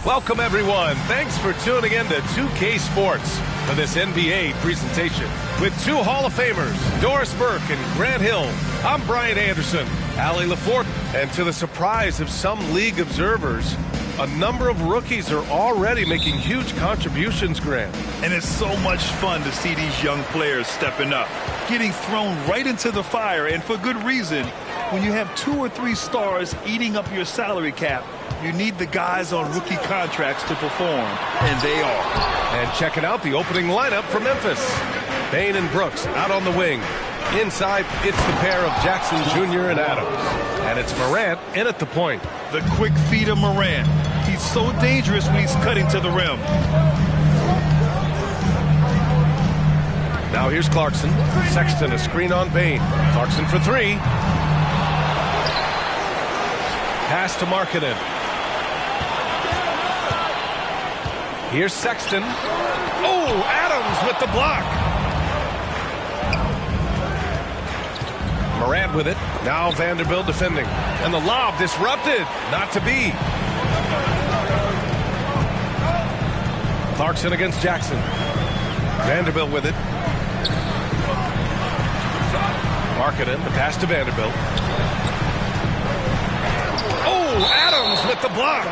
Welcome, everyone. Thanks for tuning in to 2K Sports for this NBA presentation. With two Hall of Famers, Doris Burke and Grant Hill, I'm Brian Anderson, Allie LaForte, and to the surprise of some league observers, a number of rookies are already making huge contributions, Grant. And it's so much fun to see these young players stepping up, getting thrown right into the fire, and for good reason. When you have 2 or 3 stars eating up your salary cap, you need the guys on rookie contracts to perform, and they are. And checking out the opening lineup for Memphis. Bane and Brooks out on the wing. Inside, it's the pair of Jackson Jr. and Adams. And it's Morant in at the point. The quick feet of Morant. He's so dangerous when he's cutting to the rim. Now here's Clarkson. Sexton a screen on Bane. Clarkson for 3. Pass to Markkanen. Here's Sexton. Oh, Adams with the block. Morant with it. Now Vanderbilt defending. And the lob disrupted. Not to be. Clarkson against Jackson. Vanderbilt with it. Markkanen, the pass to Vanderbilt. Oh, Adams with the block.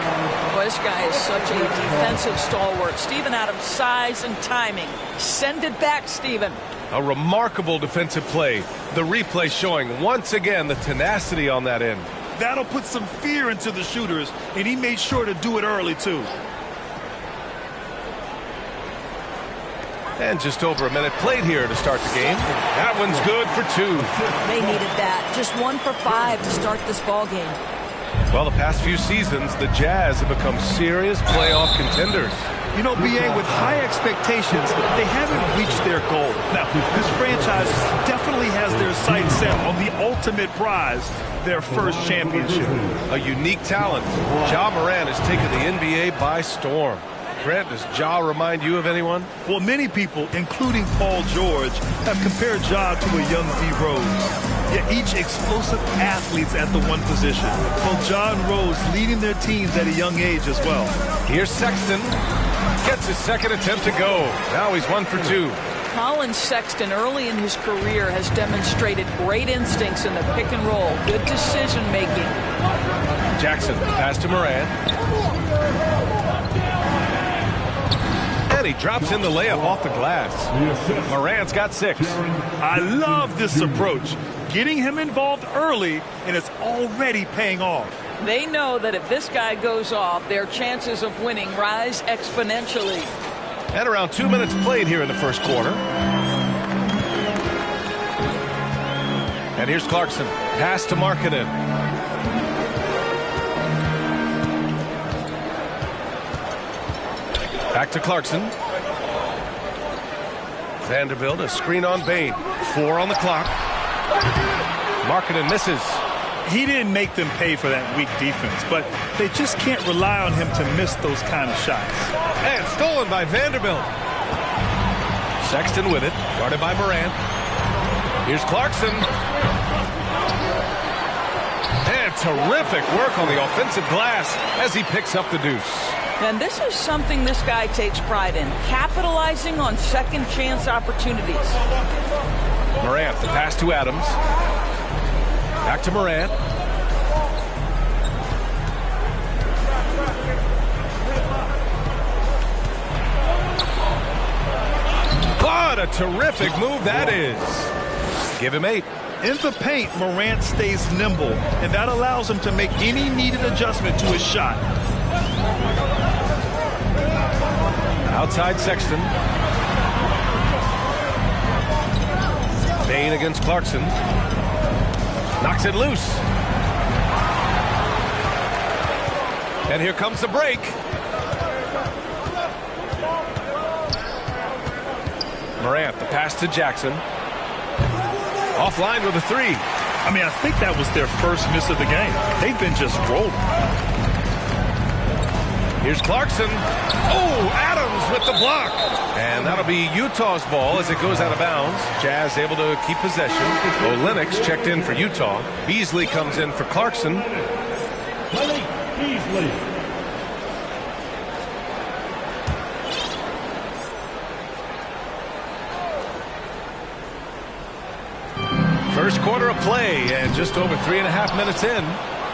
Well, this guy is such a defensive stalwart. Steven Adams' size and timing. Send it back, Steven. A remarkable defensive play. The replay showing once again the tenacity on that end. That'll put some fear into the shooters, and he made sure to do it early, too. And just over a minute played here to start the game. That one's good for 2. They needed that. Just 1 for 5 to start this ball game. Well, the past few seasons, the Jazz have become serious playoff contenders. You know, BA, with high expectations, they haven't reached their goal. Now, this franchise definitely has their sights set on the ultimate prize, their first championship. A unique talent. Ja Morant has taken the NBA by storm. Grant, does Ja remind you of anyone? Well, many people, including Paul George, have compared Ja to a young D. Rose. Yet each explosive athletes at the one position. Well, Ja and Rose leading their teams at a young age as well. Here's Sexton. Gets his second attempt to go. Now he's 1 for 2. Collin Sexton early in his career has demonstrated great instincts in the pick and roll. Good decision making. Jackson, pass to Morant. And he drops in the layup off the glass. Morant's got 6. I love this approach. Getting him involved early, and it's already paying off. They know that if this guy goes off, their chances of winning rise exponentially. And around 2 minutes played here in the first quarter. And here's Clarkson. Pass to Markkanen. Back to Clarkson. Vanderbilt, a screen on Bane. 4 on the clock. Markkanen misses. He didn't make them pay for that weak defense, but they just can't rely on him to miss those kind of shots. And stolen by Vanderbilt. Sexton with it, guarded by Morant. Here's Clarkson. And terrific work on the offensive glass as he picks up the deuce. And this is something this guy takes pride in, capitalizing on second chance opportunities. Morant, the pass to Adams. Back to Morant. What a terrific move that is. Give him 8. In the paint, Morant stays nimble, and that allows him to make any needed adjustment to his shot. Outside Sexton. Bane against Clarkson. Knocks it loose. And here comes the break. Morant, the pass to Jackson. Offline with a 3. I mean, I think that was their first miss of the game. They've been just rolling. Here's Clarkson. Oh, Adams with the block. And that'll be Utah's ball as it goes out of bounds. Jazz able to keep possession. Olenek checked in for Utah. Beasley comes in for Clarkson. First quarter of play and just over 3.5 minutes in.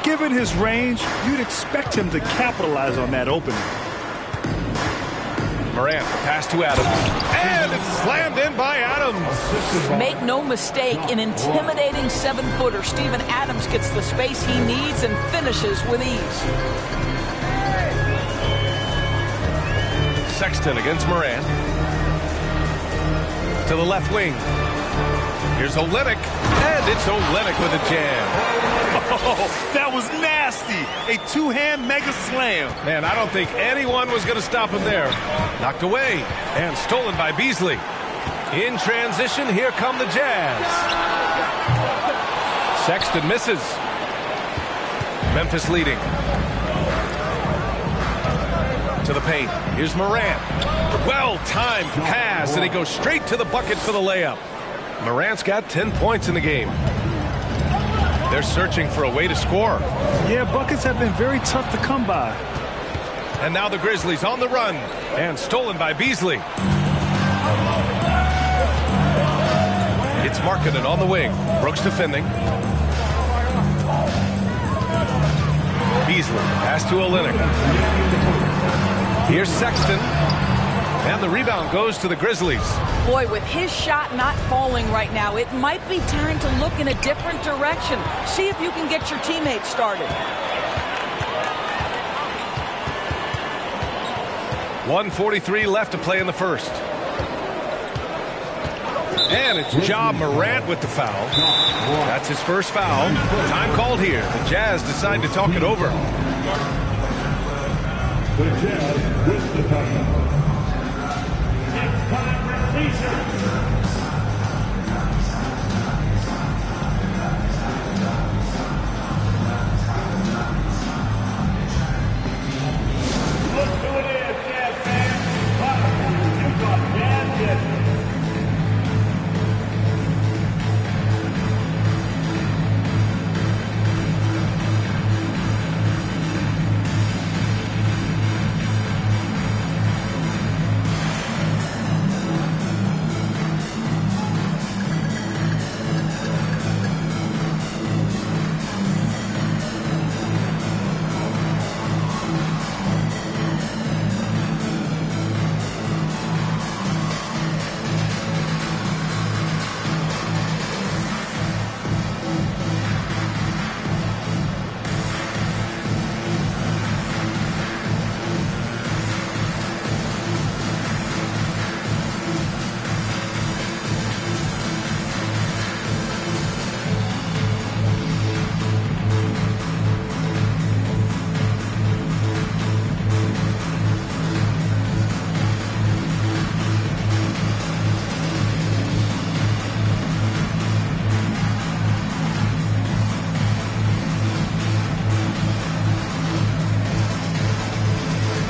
Given his range, you'd expect him to capitalize on that opening. Morant, pass to Adams. And it's slammed in by Adams. Make no mistake, an intimidating 7-footer. Steven Adams gets the space he needs and finishes with ease. Sexton against Morant. To the left wing. Here's Olynyk. And it's Olynyk with a jam. Oh, that was nasty. A two-hand mega slam. Man, I don't think anyone was going to stop him there. Knocked away and stolen by Beasley. In transition, here come the Jazz. Sexton misses. Memphis leading. To the paint. Here's Morant. Well-timed pass, and he goes straight to the bucket for the layup. Morant's got 10 points in the game. They're searching for a way to score. Yeah, buckets have been very tough to come by. And now the Grizzlies on the run and stolen by Beasley. It's Markkanen on the wing. Brooks defending. Beasley pass to Olynyk. Here's Sexton. And the rebound goes to the Grizzlies. Boy, with his shot not falling right now, it might be time to look in a different direction. See if you can get your teammates started. 1:43 left to play in the first. And it's Ja Morant with the foul. That's his first foul. Time called here. The Jazz decide to talk it over. The Jazz with the timeout.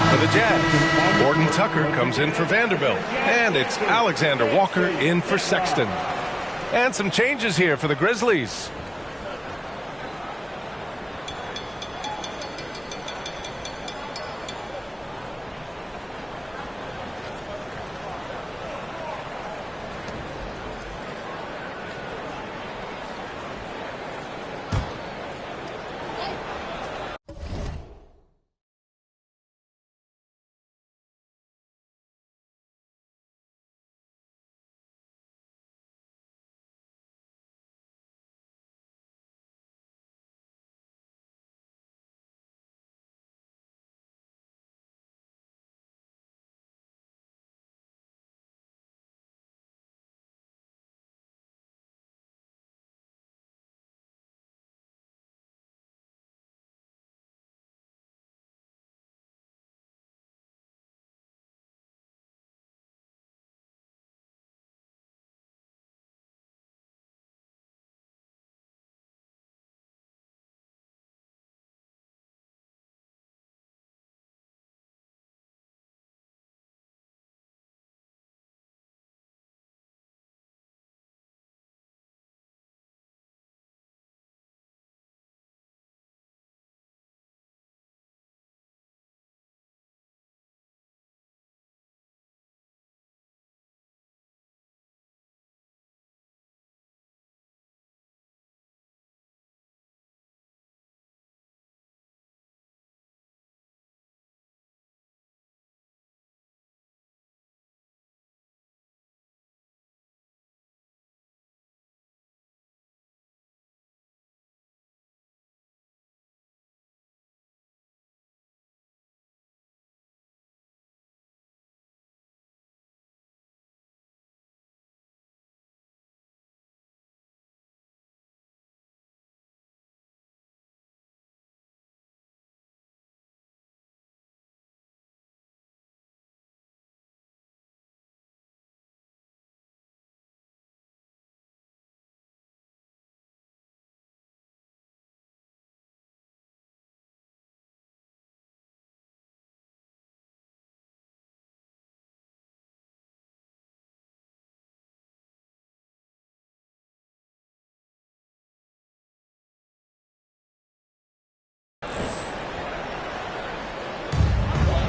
For the Jazz, Gordon Tucker comes in for Vanderbilt. And it's Alexander Walker in for Sexton. And some changes here for the Grizzlies.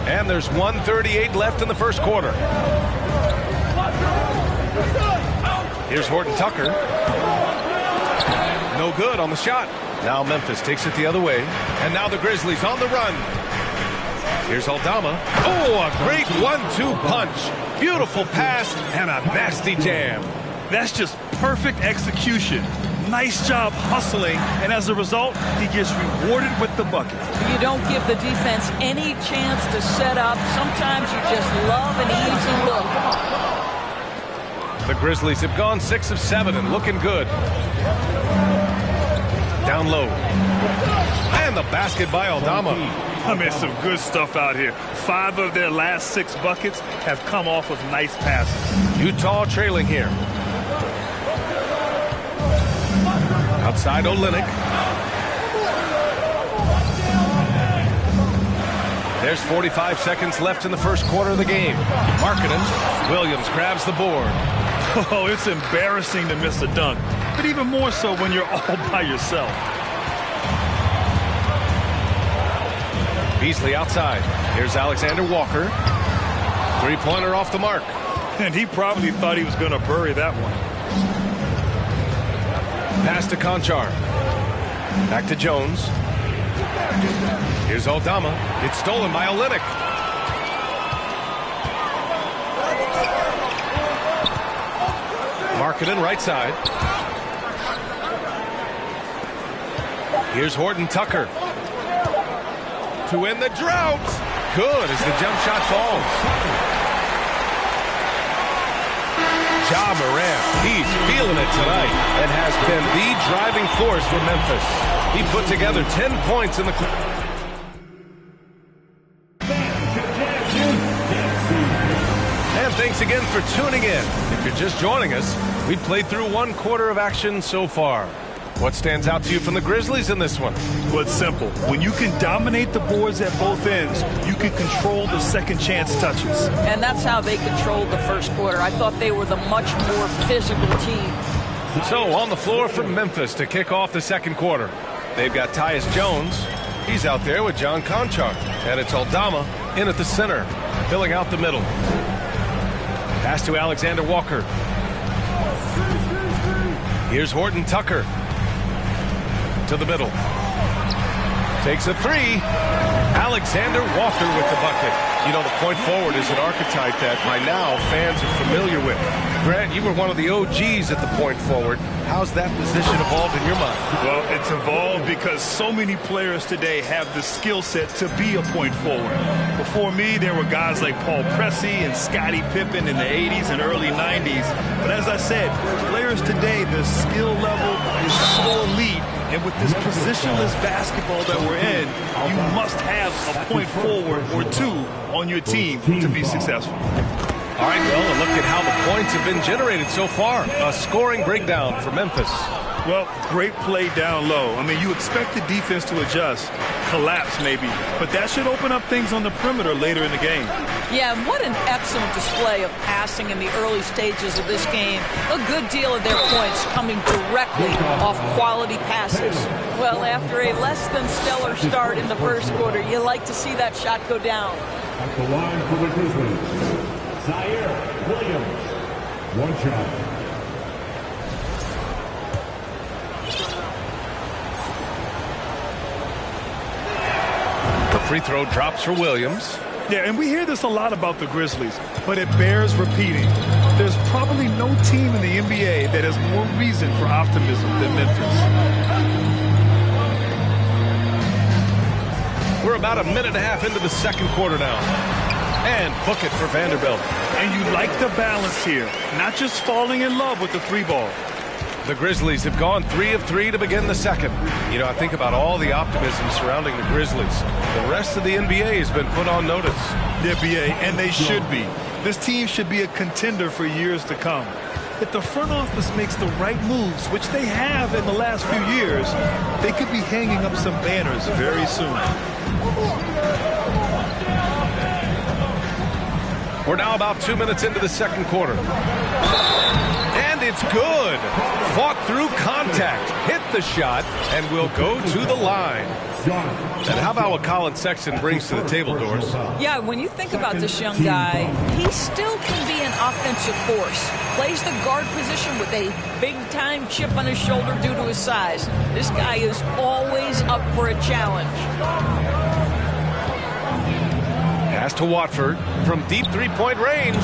And there's 1:38 left in the first quarter. Here's Horton Tucker. No good on the shot. Now Memphis takes it the other way. And now the Grizzlies on the run. Here's Aldama. Oh, a great 1-2 punch. Beautiful pass and a nasty jam. That's just perfect execution. Nice job hustling, and as a result, he gets rewarded with the bucket. You don't give the defense any chance to set up. Sometimes you just love an easy look. The Grizzlies have gone 6 of 7 and looking good. Down low. And the basket by Aldama. I mean, some good stuff out here. 5 of their last 6 buckets have come off of nice passes. Utah trailing here. Outside Olynyk. There's 45 seconds left in the first quarter of the game. Markkanen. Williams grabs the board. Oh, it's embarrassing to miss a dunk, but even more so when you're all by yourself. Beasley outside. Here's Alexander Walker. Three-pointer off the mark. And he probably thought he was going to bury that one. Pass to Conchar. Back to Jones. Here's Aldama. It's stolen by Olynyk. Markkanen right side. Here's Horton Tucker. To win the drought. Good as the jump shot falls. Ja Morant, he's feeling it tonight and has been the driving force for Memphis. He put together 10 points in the quarter. And thanks again for tuning in. If you're just joining us, we've played through 1 quarter of action so far. What stands out to you from the Grizzlies in this one? Well, it's simple. When you can dominate the boards at both ends, you can control the second chance touches. And that's how they controlled the first quarter. I thought they were the much more physical team. So on the floor for Memphis to kick off the second quarter. They've got Tyus Jones. He's out there with John Conchar. And it's Aldama in at the center, filling out the middle. Pass to Alexander Walker. Here's Horton Tucker. To the middle. Takes a 3. Alexander Walker with the bucket. You know, the point forward is an archetype that by now fans are familiar with. Grant, you were one of the OGs at the point forward. How's that position evolved in your mind? Well, it's evolved because so many players today have the skill set to be a point forward. Before me, there were guys like Paul Pressey and Scottie Pippen in the 80s and early 90s. But as I said, players today, the skill level is so elite. And with this positionless basketball that we're in, you must have a point forward or 2 on your team to be successful. All right, well, a look at how the points have been generated so far. A scoring breakdown for Memphis. Well, great play down low. I mean, you expect the defense to adjust, collapse maybe, but that should open up things on the perimeter later in the game. Yeah, and what an excellent display of passing in the early stages of this game. A good deal of their points coming directly off quality passes. Well, after a less than stellar start in the first quarter, you like to see that shot go down. At the line for the Grizzlies, Zaire Williams. 1 shot. The free throw drops for Williams. Yeah, and we hear this a lot about the Grizzlies, but it bears repeating. There's probably no team in the NBA that has more reason for optimism than Memphis. We're about a minute and a half into the second quarter now. And book it for Vanderbilt. And you like the balance here, not just falling in love with the 3 ball. The Grizzlies have gone 3 of 3 to begin the second. You know, I think about all the optimism surrounding the Grizzlies. The rest of the NBA has been put on notice. The NBA, and they should be. This team should be a contender for years to come. If the front office makes the right moves, which they have in the last few years, they could be hanging up some banners very soon. We're now about 2 minutes into the second quarter. And it's good. Fought through contact, hit the shot, and will go to the line. And how about what Colin Sexton brings to the table, Doris? Yeah, when you think about this young guy, he still can be an offensive force. Plays the guard position with a big-time chip on his shoulder due to his size. This guy is always up for a challenge. Pass to Watford from deep three-point range.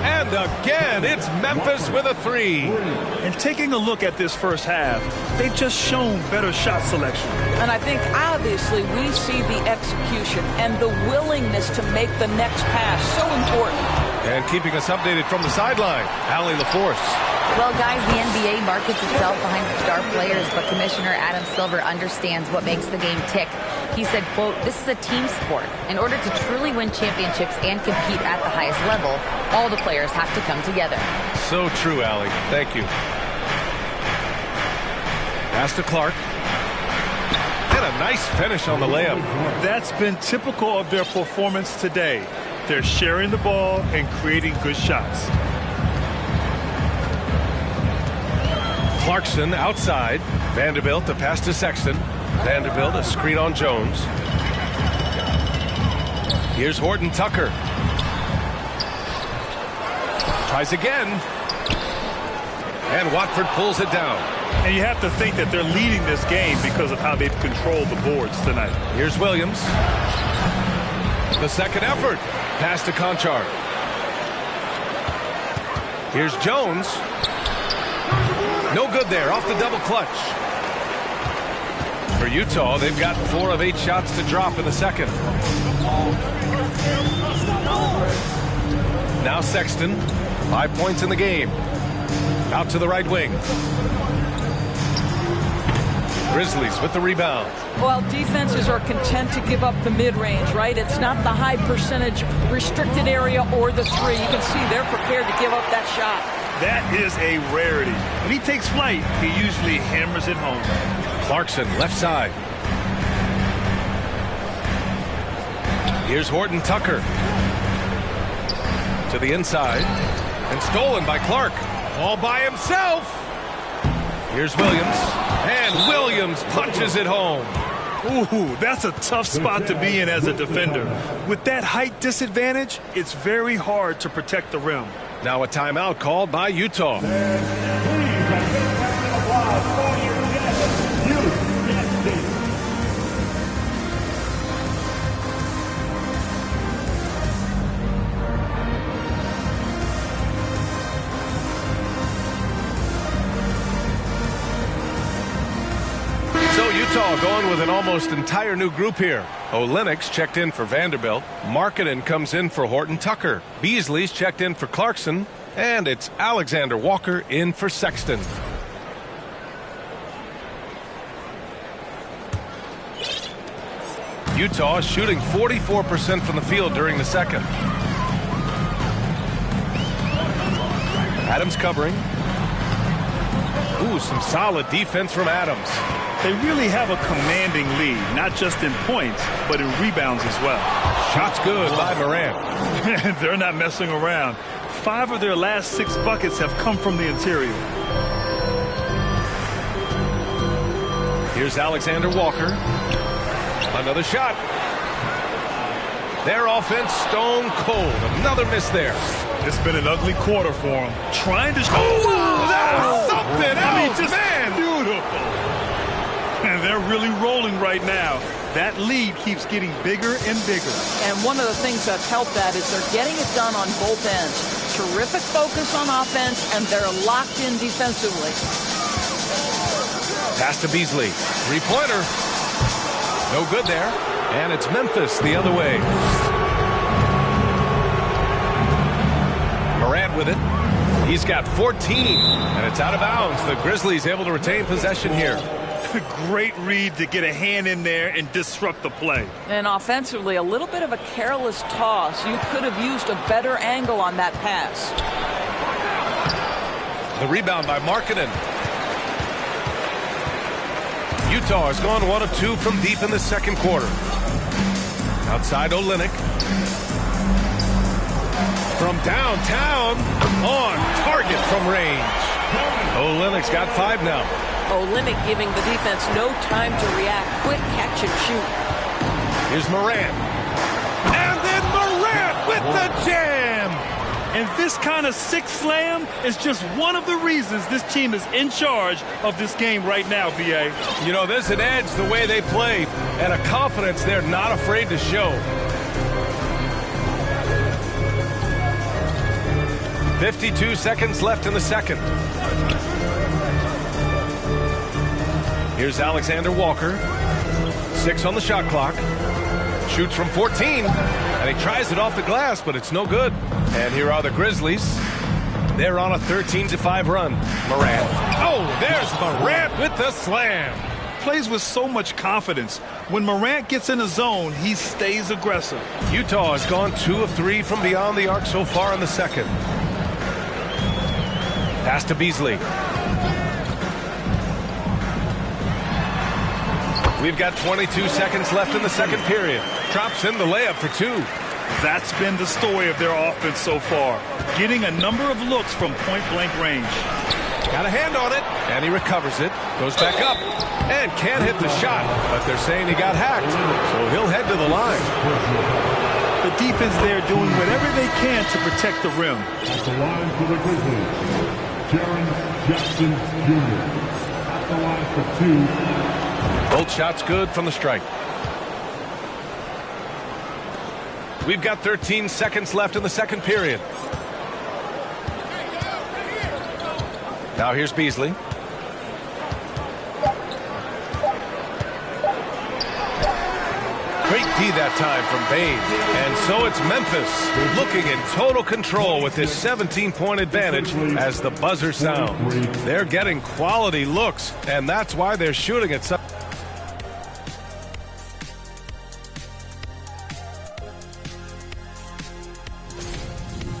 And again, it's Memphis with a three. And taking a look at this first half, they've just shown better shot selection. And I think, obviously, we see the execution and the willingness to make the next pass so important. And keeping us updated from the sideline, Allie LaForce. Well, guys, the NBA markets itself behind the star players, but Commissioner Adam Silver understands what makes the game tick. He said, quote, "This is a team sport. In order to truly win championships and compete at the highest level, all the players have to come together." So true, Allie. Thank you. Pass to Clark. And a nice finish on the layup. That's been typical of their performance today. They're sharing the ball and creating good shots. Clarkson outside. Vanderbilt to pass to Sexton. Vanderbilt a screen on Jones. Here's Horton Tucker. Tries again. And Watford pulls it down. And you have to think that they're leading this game because of how they've controlled the boards tonight. Here's Williams. The second effort. Pass to Conchar. Here's Jones. No good there, off the double clutch. For Utah, they've got 4 of 8 shots to drop in the second. Now Sexton, 5 points in the game. Out to the right wing. Grizzlies with the rebound. Well, defenses are content to give up the mid-range, right? It's not the high percentage restricted area or the three. You can see they're prepared to give up that shot. That is a rarity. When he takes flight, he usually hammers it home. Clarkson, left side. Here's Horton Tucker. To the inside. And stolen by Clark. All by himself. Here's Williams. And Williams punches it home. Ooh, that's a tough spot to be in as a defender. With that height disadvantage, it's very hard to protect the rim. Now a timeout called by Utah. Utah going with an almost entire new group here. Olenek's checked in for Vanderbilt. Markkanen comes in for Horton Tucker. Beasley's checked in for Clarkson. And it's Alexander Walker in for Sexton. Utah is shooting 44% from the field during the second. Adams covering. Ooh, some solid defense from Adams. They really have a commanding lead, not just in points, but in rebounds as well. Shots good by Morant. They're not messing around. 5 of their last 6 buckets have come from the interior. Here's Alexander Walker. Another shot. Their offense stone cold. Another miss there. It's been an ugly quarter for them. Trying to... Oh, that was something else, just man. Beautiful. And they're really rolling right now. That lead keeps getting bigger and bigger. And one of the things that's helped that is they're getting it done on both ends. Terrific focus on offense, and they're locked in defensively. Pass to Beasley. Three-pointer. No good there. And it's Memphis the other way. Morant with it. He's got 14, and it's out of bounds. The Grizzlies able to retain possession here. Great read to get a hand in there and disrupt the play. And offensively, a little bit of a careless toss. You could have used a better angle on that pass. The rebound by Markkanen. Utah has gone 1 of 2 from deep in the second quarter. Outside Olenek. From downtown, on target from range. Olynyk's got 5 now. Olynyk giving the defense no time to react. Quick catch and shoot. Here's Morant. And then Morant with the jam. And this kind of six slam is just one of the reasons this team is in charge of this game right now, VA. You know, there's an edge the way they play and a confidence they're not afraid to show. 52 seconds left in the second. Here's Alexander Walker. 6 on the shot clock. Shoots from 14. And he tries it off the glass, but it's no good. And here are the Grizzlies. They're on a 13-5 run. Morant. Oh, there's Morant with the slam. Plays with so much confidence. When Morant gets in the zone, he stays aggressive. Utah has gone 2 of 3 from beyond the arc so far in the second. Pass to Beasley. We've got 22 seconds left in the second period. Drops in the layup for 2. That's been the story of their offense so far. Getting a number of looks from point-blank range. Got a hand on it, and he recovers it. Goes back up, and can't hit the shot. But they're saying he got hacked, so he'll head to the line. The defense there doing whatever they can to protect the rim. At the line for the Grizzlies, Jaren Jackson Jr. At the line for 2. Both shots good from the strike. We've got 13 seconds left in the second period. Now here's Beasley. Great D that time from Bane. And so it's Memphis looking in total control with this 17-point advantage as the buzzer sounds. They're getting quality looks, and that's why they're shooting at such.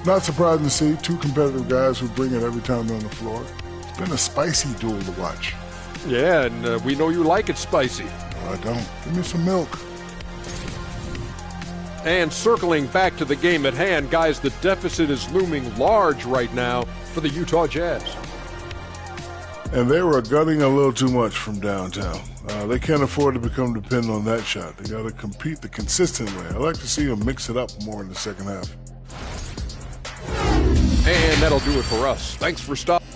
Not surprising to see 2 competitive guys who bring it every time they're on the floor. It's been a spicy duel to watch. Yeah, and we know you like it spicy. No, I don't. Give me some milk. And circling back to the game at hand, guys, the deficit is looming large right now for the Utah Jazz. And they were gunning a little too much from downtown. They can't afford to become dependent on that shot. They got to compete the consistent way. I like to see them mix it up more in the second half. And that'll do it for us. Thanks for stopping.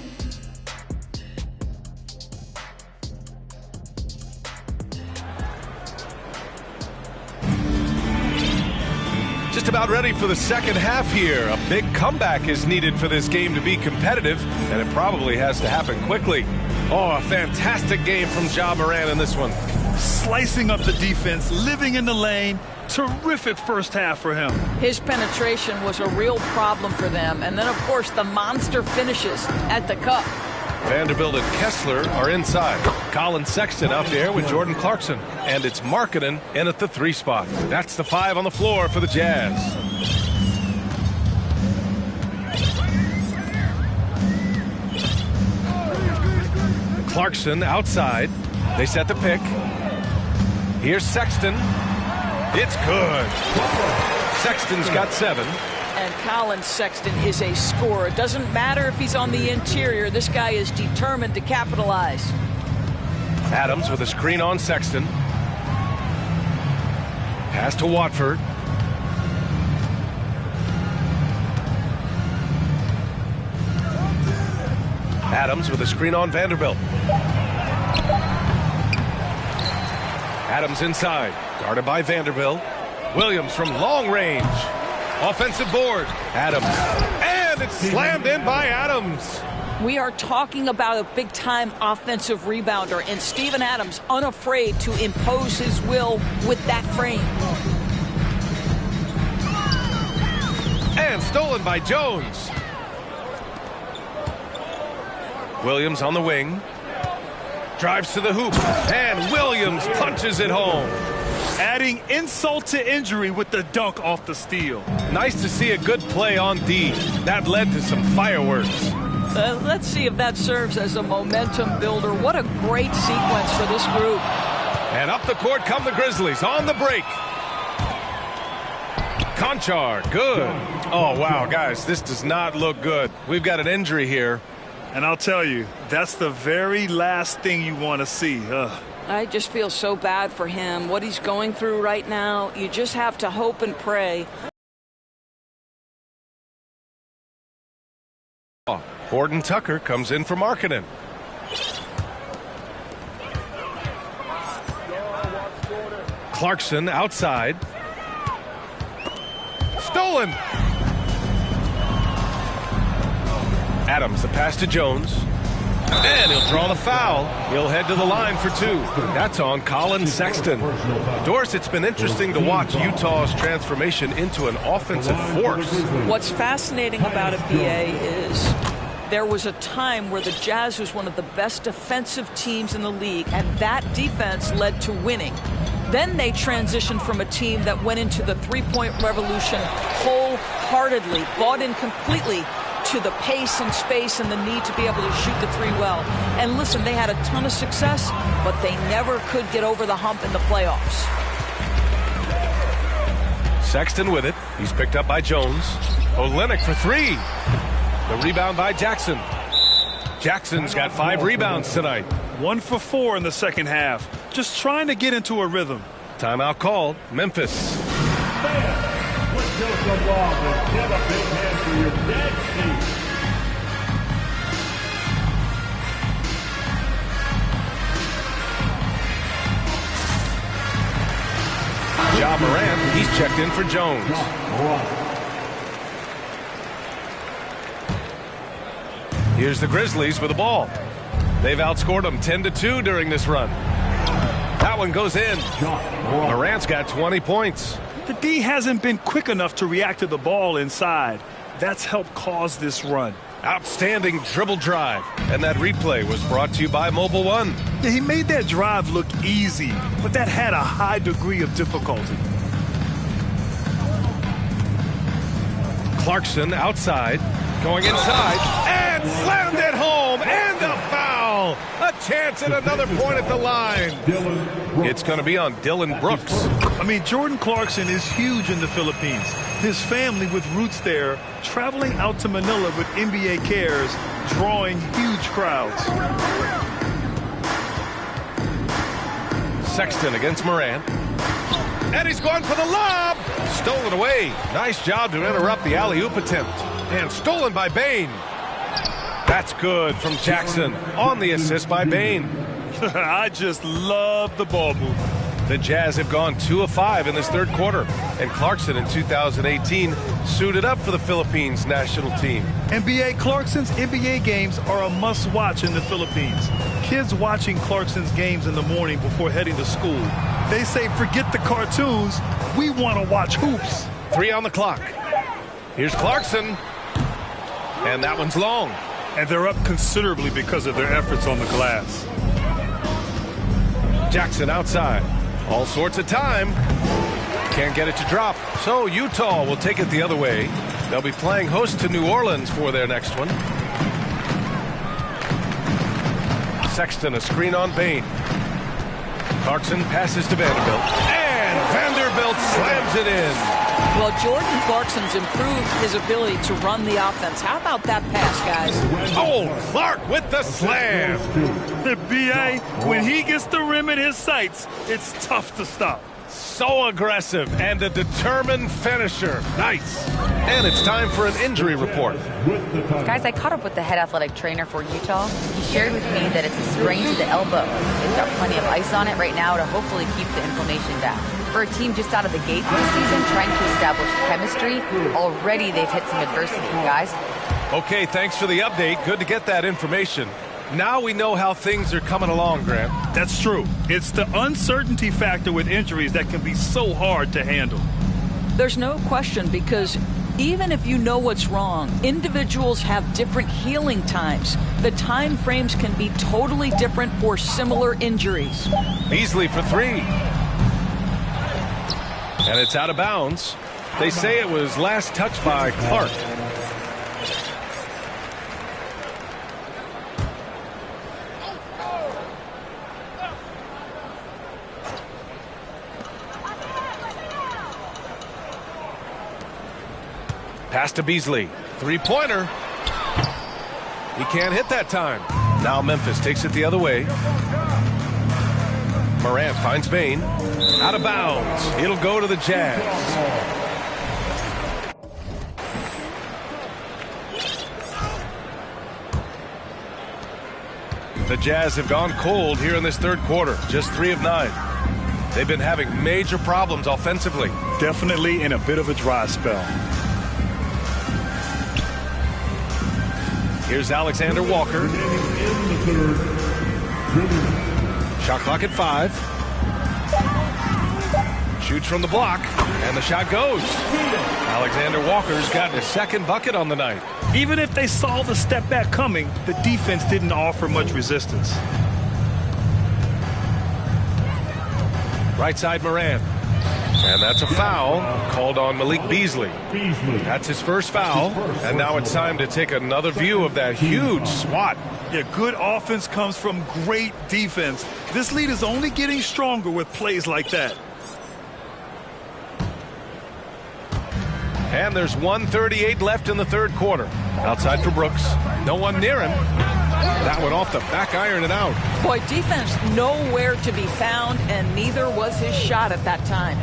Just about ready for the second half here. A big comeback is needed for this game to be competitive, and it probably has to happen quickly. Oh, a fantastic game from Ja Morant in this one. Slicing up the defense, living in the lane. Terrific first half for him. His penetration was a real problem for them. And then, of course, the monster finishes at the cup. Vanderbilt and Kessler are inside. Colin Sexton out there with Jordan Clarkson. And it's Markkanen in at the 3 spot. That's the 5 on the floor for the Jazz. Clarkson outside. They set the pick. Here's Sexton. It's good. Sexton's got 7. And Colin Sexton is a scorer. It doesn't matter if he's on the interior. This guy is determined to capitalize. Adams with a screen on Sexton. Pass to Watford. Adams with a screen on Vanderbilt. Adams inside, guarded by Vanderbilt. Williams from long range. Offensive board. Adams. And it's slammed in by Adams. We are talking about a big-time offensive rebounder, and Steven Adams unafraid to impose his will with that frame. And stolen by Jones. Williams on the wing. Drives to the hoop. And Williams punches it home. Adding insult to injury with the dunk off the steal. Nice to see a good play on D. That led to some fireworks. Let's see if that serves as a momentum builder. What a great sequence for this group. And up the court come the Grizzlies on the break. Conchar, good. Oh, wow, guys, this does not look good. We've got an injury here. And I'll tell you, that's the very last thing you want to see. I just feel so bad for him. What he's going through right now, you just have to hope and pray. Horton Tucker comes in for Markkanen. Clarkson outside. Stolen. Adams, the pass to Jones. And he'll draw the foul. He'll head to the line for 2. That's on Colin Sexton. Doris, it's been interesting to watch Utah's transformation into an offensive force. What's fascinating about it, BA, is there was a time where the Jazz was one of the best defensive teams in the league, and that defense led to winning. Then they transitioned from a team that went into the three-point revolution wholeheartedly, bought in completely to the pace and space and the need to be able to shoot the three well. And listen, they had a ton of success, but they never could get over the hump in the playoffs. Sexton with it. He's picked up by Jones. Olynyk for 3. The rebound by Jackson. Jackson's got 5 rebounds tonight. 1 for 4 in the second half. Just trying to get into a rhythm. Timeout called. Memphis. Let's go some love and give a big hand for your dead team. Ja Morant, he's checked in for Jones. Here's the Grizzlies with the ball. They've outscored them 10-2 during this run. That one goes in. Morant's got 20 points. The D hasn't been quick enough to react to the ball inside. That's helped cause this run. Outstanding dribble drive. And that replay was brought to you by Mobile One. Yeah, he made that drive look easy, but that had a high degree of difficulty. Clarkson outside, going inside, and slammed it home, and a foul. A chance at another point at the line. It's going to be on Dylan Brooks. I mean, Jordan Clarkson is huge in the Philippines. His family with roots there, traveling out to Manila with NBA cares, drawing huge crowds. Sexton against Morant. And he's going for the lob. Stolen away. Nice job to interrupt the alley-oop attempt. And stolen by Bane. That's good from Jackson on the assist by Bane. I just love the ball movement. The Jazz have gone 2 of 5 in this third quarter. And Clarkson in 2018 suited up for the Philippines national team. NBA Clarkson's NBA games are a must-watch in the Philippines. Kids watching Clarkson's games in the morning before heading to school. They say, forget the cartoons, we want to watch hoops. 3 on the clock. Here's Clarkson. And that one's long. And they're up considerably because of their efforts on the glass. Jackson outside. All sorts of time. Can't get it to drop. So Utah will take it the other way. They'll be playing host to New Orleans for their next one. Sexton, a screen on Bane. Clarkson passes to Vanderbilt. And Vanderbilt slams it in. Well, Jordan Clarkson's improved his ability to run the offense. How about that pass, guys? Oh, Clark with the slam. The BA, when he gets the rim in his sights, it's tough to stop. So aggressive and a determined finisher. Nice. And it's time for an injury report. Guys, I caught up with the head athletic trainer for Utah. He shared with me that it's a sprain to the elbow. They've got plenty of ice on it right now to hopefully keep the inflammation down. For a team just out of the gate this season trying to establish chemistry, already they've hit some adversity, guys. Okay, thanks for the update. Good to get that information. Now we know how things are coming along, Grant. That's true. It's the uncertainty factor with injuries that can be so hard to handle. There's no question, because even if you know what's wrong, individuals have different healing times. The time frames can be totally different for similar injuries. Beasley for 3. And it's out of bounds. They say it was last touched by Clark. Pass to Beasley. Three-pointer. He can't hit that time. Now Memphis takes it the other way. Morant finds Bain. Out of bounds. It'll go to the Jazz. The Jazz have gone cold here in this third quarter. Just 3 of 9. They've been having major problems offensively. Definitely in a bit of a dry spell. Here's Alexander Walker. Shot clock at 5. Shoots from the block, and the shot goes. Alexander Walker's gotten his second bucket on the night. Even if they saw the step back coming, the defense didn't offer much resistance. Right side Morant. And that's a foul called on Malik Beasley. That's his first foul. And now it's time to take another view of that huge swat. Yeah, good offense comes from great defense. This lead is only getting stronger with plays like that. And there's 1:38 left in the third quarter. Outside for Brooks. No one near him. That one off the back iron and out. Boy, defense nowhere to be found, and neither was his shot at that time.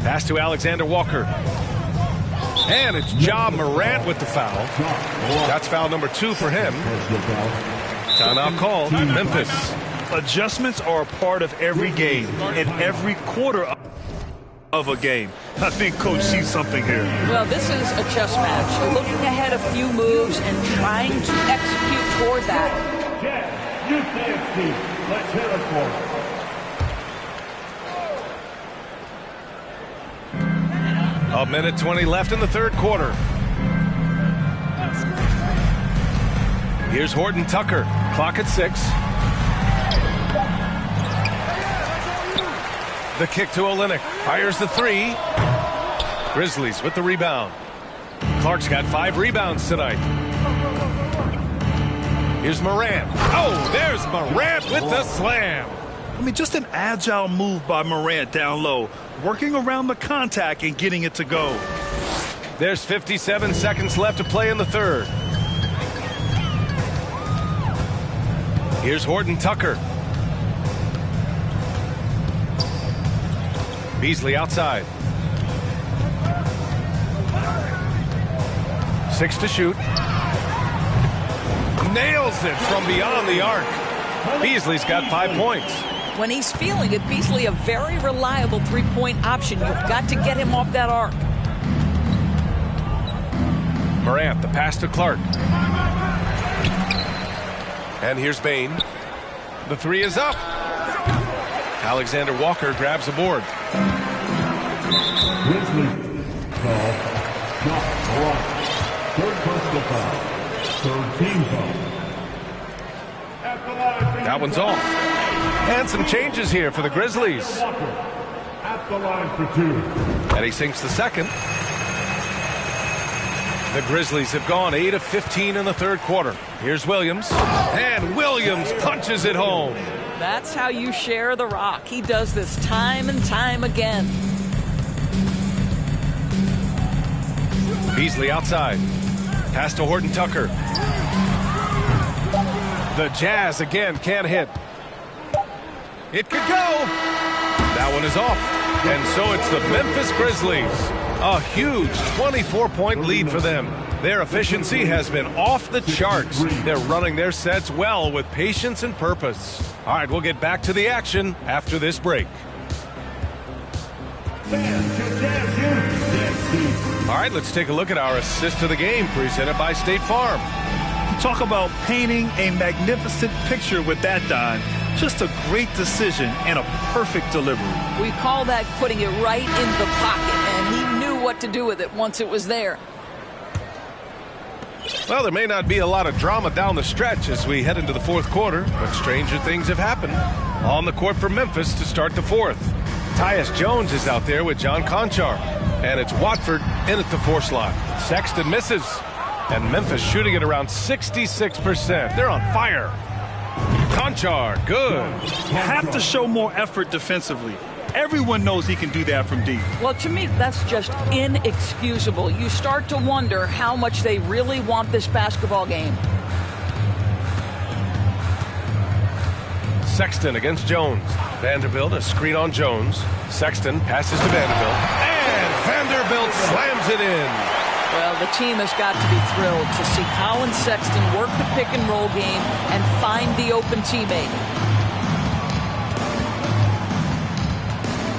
Pass to Alexander Walker. And it's Ja Morant with the foul. That's foul number 2 for him. Timeout called. Memphis. Adjustments are a part of every game and every quarter of a game. I think Coach sees something here. Well, this is a chess match. Looking ahead a few moves and trying to execute toward that. You stand, Steve. Let's hear it for him. A minute 20 left in the third quarter. Here's Horton Tucker. Clock at 6. The kick to Olynyk. Fires the 3. Grizzlies with the rebound. Clark's got 5 rebounds tonight. Here's Morant. Oh, there's Morant with the slam. I mean, just an agile move by Morant down low, working around the contact and getting it to go. There's 57 seconds left to play in the third. Here's Horton Tucker. Beasley outside. 6 to shoot. Nails it from beyond the arc. Beasley's got 5 points. When he's feeling it, Beasley a very reliable three-point option. You've got to get him off that arc. Morant, the pass to Clark. And here's Bain. The 3 is up. Alexander Walker grabs the board. Grizzlies foul. Shot blocked. Third personal foul. Third team foul. That one's off. And some changes here for the Grizzlies. At the line for 2. And he sinks the second. The Grizzlies have gone 8 of 15 in the third quarter. Here's Williams. And Williams punches it home. That's how you share the rock. He does this time and time again. Beasley outside. Pass to Horton Tucker. The Jazz again can't hit. It could go. That one is off. And so it's the Memphis Grizzlies. A huge 24-point lead for them. Their efficiency has been off the charts. They're running their sets well with patience and purpose. All right, we'll get back to the action after this break. All right, let's take a look at our assist to the game presented by State Farm. Talk about painting a magnificent picture with that, Don. Just a great decision and a perfect delivery. We call that putting it right in the pocket, and he knew what to do with it once it was there. Well, there may not be a lot of drama down the stretch as we head into the fourth quarter, but stranger things have happened. On the court for Memphis to start the fourth. Tyus Jones is out there with John Conchar, and it's Watford in at the 4 slot. Sexton misses, and Memphis shooting at around 66%. They're on fire. Conchar, good. You have to show more effort defensively. Everyone knows he can do that from deep. Well, to me, that's just inexcusable. You start to wonder how much they really want this basketball game. Sexton against Jones. Vanderbilt, a screen on Jones. Sexton passes to Vanderbilt. And Vanderbilt slams it in. Well, the team has got to be thrilled to see Colin Sexton work the pick-and-roll game and find the open teammate.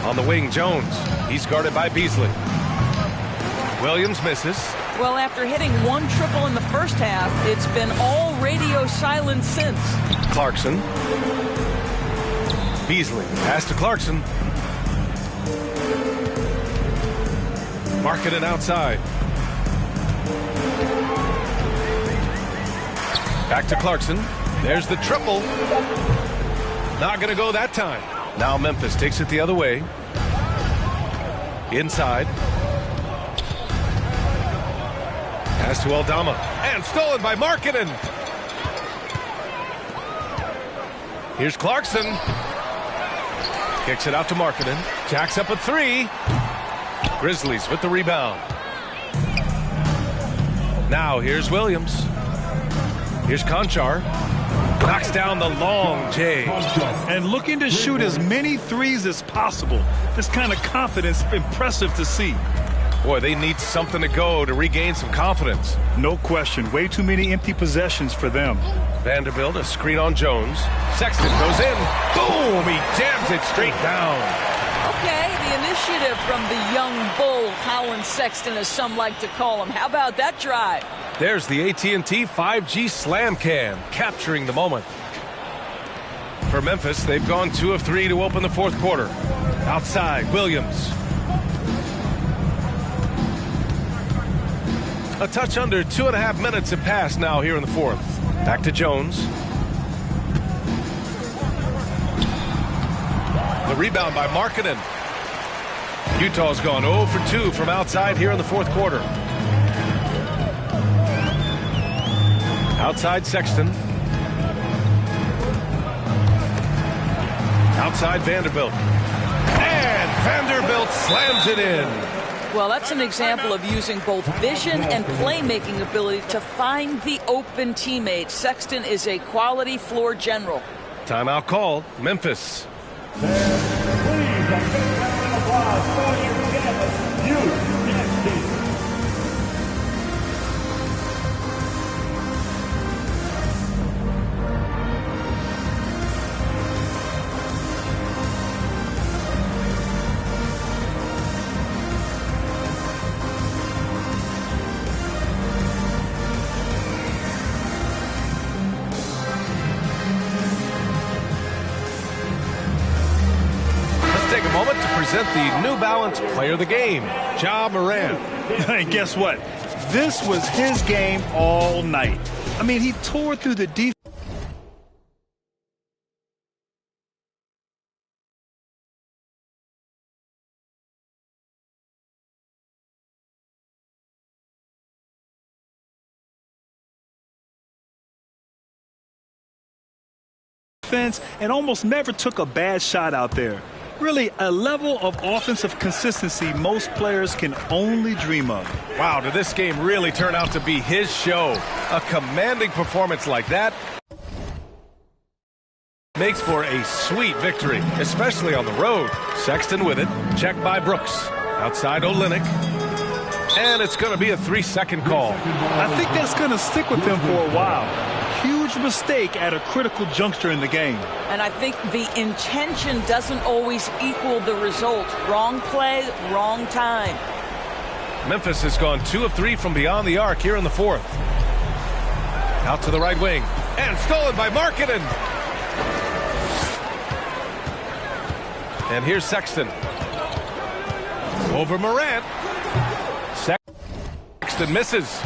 On the wing, Jones. He's guarded by Beasley. Williams misses. Well, after hitting one triple in the first half, it's been all radio silence since. Clarkson. Beasley, pass to Clarkson. Marking it outside. Back to Clarkson. There's the triple. Not going to go that time. Now Memphis takes it the other way. Inside. Pass to Aldama. And stolen by Markkanen. Here's Clarkson. Kicks it out to Markkanen. Jacks up a three. Grizzlies with the rebound. Now here's Williams. Here's Conchar. Knocks down the long J. And looking to shoot as many threes as possible. This kind of confidence, impressive to see. Boy, they need something to go to regain some confidence. No question. Way too many empty possessions for them. Vanderbilt, a screen on Jones. Sexton goes in. Boom! He jams it straight down. Okay, the initiative from the young bull, Colin Sexton, as some like to call him. How about that drive? There's the AT&T 5G Slam Cam, capturing the moment. For Memphis, they've gone 2 of 3 to open the fourth quarter. Outside, Williams. A touch under 2.5 minutes have passed now here in the fourth. Back to Jones. The rebound by Markkanen. Utah's gone 0 for 2 from outside here in the fourth quarter. Outside Sexton. Outside Vanderbilt. And Vanderbilt slams it in. Well, that's an example of using both vision and playmaking ability to find the open teammate. Sexton is a quality floor general. Timeout called. Memphis. Please, a big round of applause for your USA. Present the New Balance Player of the Game, Ja Morant. And guess what? This was his game all night. I mean, he tore through the defense. And almost never took a bad shot out there. Really, a level of offensive consistency most players can only dream of. Wow, did this game really turn out to be his show? A commanding performance like that makes for a sweet victory, especially on the road. Sexton with it, checked by Brooks. Outside Olynyk. And it's going to be a 3-second call. I think that's going to stick with him for a while. Huge mistake at a critical juncture in the game. And I think the intention doesn't always equal the result. Wrong play, wrong time. Memphis has gone 2 of 3 from beyond the arc here in the fourth. Out to the right wing. And stolen by Markkanen. And here's Sexton. Over Morant. Sexton misses.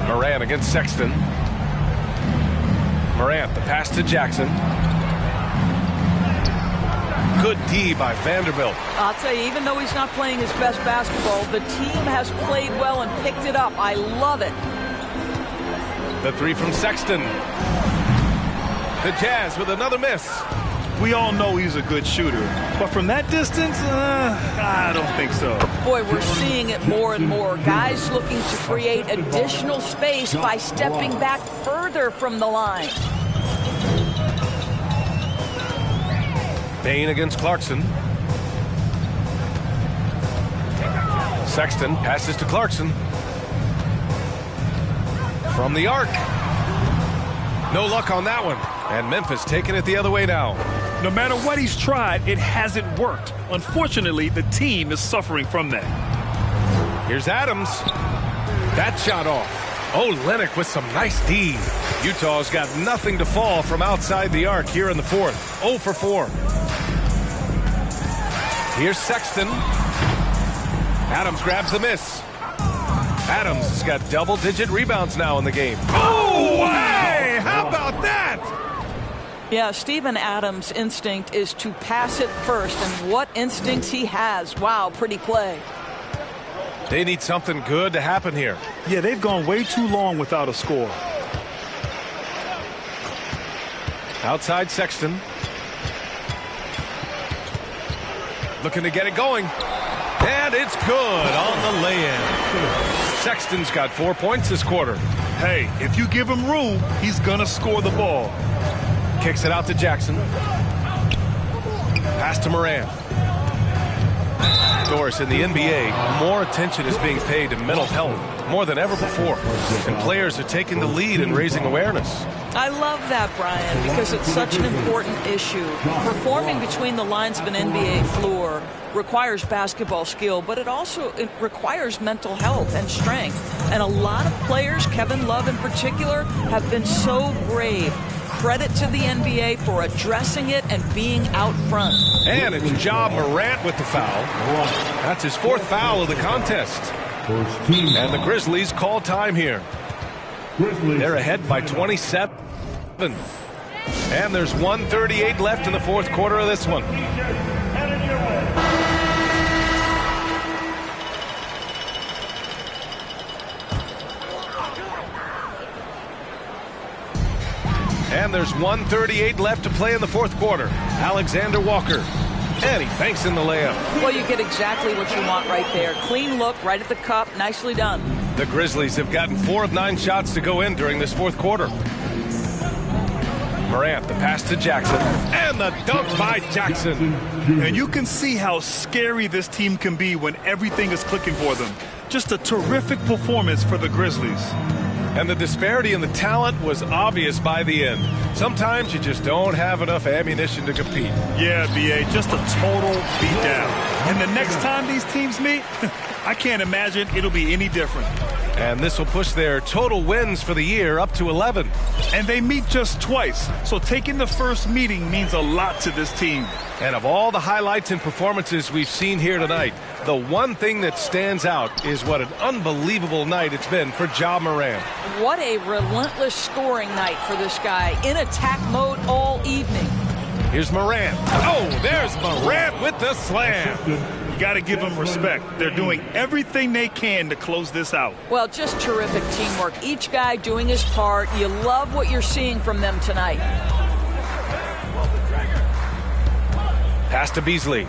Morant against Sexton. Morant, the pass to Jackson. Good D by Vanderbilt. I'll tell you, even though he's not playing his best basketball, the team has played well and picked it up. I love it. The 3 from Sexton. The Jazz with another miss. We all know he's a good shooter, but from that distance, I don't think so. Boy, we're seeing it more and more. Guys looking to create additional space by stepping back further from the line. Bain against Clarkson. Sexton passes to Clarkson. From the arc. No luck on that one. And Memphis taking it the other way now. No matter what he's tried, it hasn't worked. Unfortunately, the team is suffering from that. Here's Adams. That shot off. Oh, Lennox with some nice D. Utah's got nothing to fall from outside the arc here in the fourth. 0 for 4. Here's Sexton. Adams grabs the miss. Adams has got double-digit rebounds now in the game. Oh, hey! How about that? Yeah, Steven Adams' instinct is to pass it first, and what instincts he has. Wow, pretty play. They need something good to happen here. Yeah, they've gone way too long without a score. Outside Sexton. Looking to get it going. And it's good on the lay-in. Sexton's got 4 points this quarter. Hey, if you give him room, he's going to score the ball. Kicks it out to Jackson. Pass to Moran. Doris, in the NBA, more attention is being paid to mental health more than ever before. And players are taking the lead in raising awareness. I love that, Brian, because it's such an important issue. Performing between the lines of an NBA floor requires basketball skill, but it requires mental health and strength. And a lot of players, Kevin Love in particular, have been so brave. Credit to the NBA for addressing it and being out front. And it's Ja Morant with the foul. That's his 4th foul of the contest. And the Grizzlies call time here. They're ahead by 27. And there's 1:38 left in the fourth quarter of this one. And there's 1:38 left to play in the fourth quarter. Alexander Walker. And he banks in the layup. Well, you get exactly what you want right there. Clean look, right at the cup. Nicely done. The Grizzlies have gotten 4 of 9 shots to go in during this fourth quarter. Morant, the pass to Jackson. And the dunk by Jackson. And you can see how scary this team can be when everything is clicking for them. Just a terrific performance for the Grizzlies. And the disparity in the talent was obvious by the end. Sometimes you just don't have enough ammunition to compete. Yeah, B.A., just a total beatdown. And the next time these teams meet, I can't imagine it'll be any different. And this will push their total wins for the year up to 11. And they meet just twice, so taking the first meeting means a lot to this team. And of all the highlights and performances we've seen here tonight, the one thing that stands out is what an unbelievable night it's been for Ja Morant. What a relentless scoring night for this guy. In attack mode all evening. Here's Morant. Oh, there's Morant with the slam. You got to give them respect. They're doing everything they can to close this out. Well, just terrific teamwork. Each guy doing his part. You love what you're seeing from them tonight. Pass to Beasley.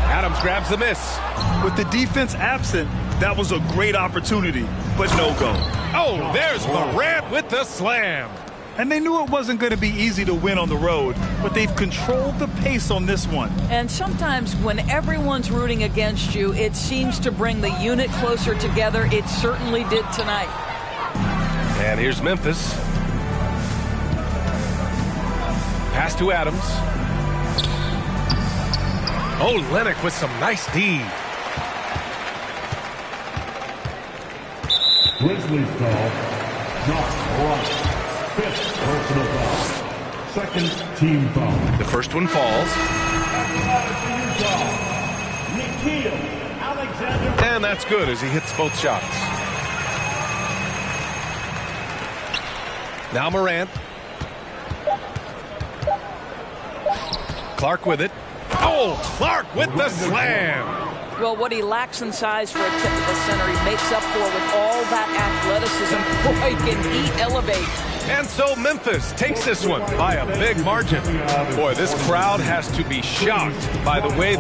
Adams grabs the miss. With the defense absent, that was a great opportunity, but no go. Oh, there's Morant with the slam. And they knew it wasn't going to be easy to win on the road, but they've controlled the pace on this one. And sometimes when everyone's rooting against you, it seems to bring the unit closer together. It certainly did tonight. And here's Memphis. Pass to Adams. Oh, Lennox with some nice D. Grizzlies call. Not right. 5th personal foul. 2nd team foul. The first one falls. And that's good as he hits both shots. Now Morant. Clark with it. Oh, Clark with the slam. Well, what he lacks in size for a typical center, he makes up for with all that athleticism. Boy, can he elevate. And so Memphis takes this one by a big margin. Boy, this crowd has to be shocked by the way